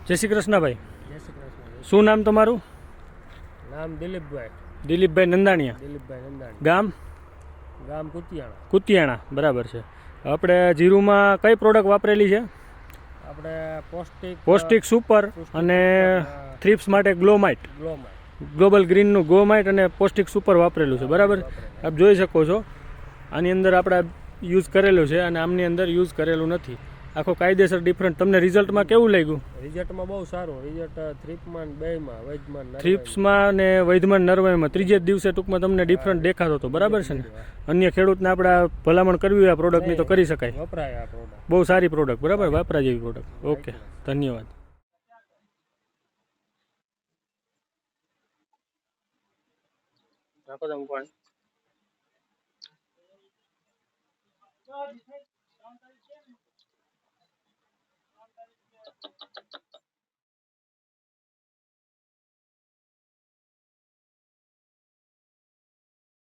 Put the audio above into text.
જય શ્રી કૃષ્ણ ભાઈ. જય શ્રી કૃષ્ણ. શું નામ તમારું? નામ દિલીપભાઈ. દિલીપભાઈ નંદાણીયા. દિલીપભાઈ નંદાણી. ગામ? ગામ કુતિયાણા. કુતિયાણા, બરાબર છે. આપણે જીરુમાં કઈ પ્રોડક્ટ વાપરેલી છે? આપણે પૌષ્ટિક સુપર અને થ્રિપ્સ માટે ગ્લોમાઇટ, ગ્લોબલ ગ્રીનનું ગ્લોમાઇટ અને પૌષ્ટિક સુપર વાપરેલું છે, બરાબર. આપ જોઈ શકો છો આની અંદર આપણે યુઝ કરેલું છે અને આમની અંદર યુઝ કરેલું નથી. આખો કાયદેસર ડિફરન્ટ. તમને રિઝલ્ટમાં કેવું લાગ્યું? રિઝલ્ટમાં બહુ સારું રિઝલ્ટ. થ્રીપમાં બેયમાં વૈદમાં થ્રિપ્સમાં ને વૈધમાં નરવાઈમાં ત્રીજે જ દિવસે ટૂંકમાં તમને ડિફરન્ટ દેખાતો હતો, બરાબર છે ને? અન્ય ખેડૂતને આપણે ભલામણ કરવી હોય આ પ્રોડક્ટની તો કરી શકાય. વપરાય આ પ્રોડક્ટ. બહુ સારી પ્રોડક્ટ, બરાબર, વાપરા જેવી પ્રોડક્ટ. ઓકે, ધન્યવાદ. નાખો તમે પાણી.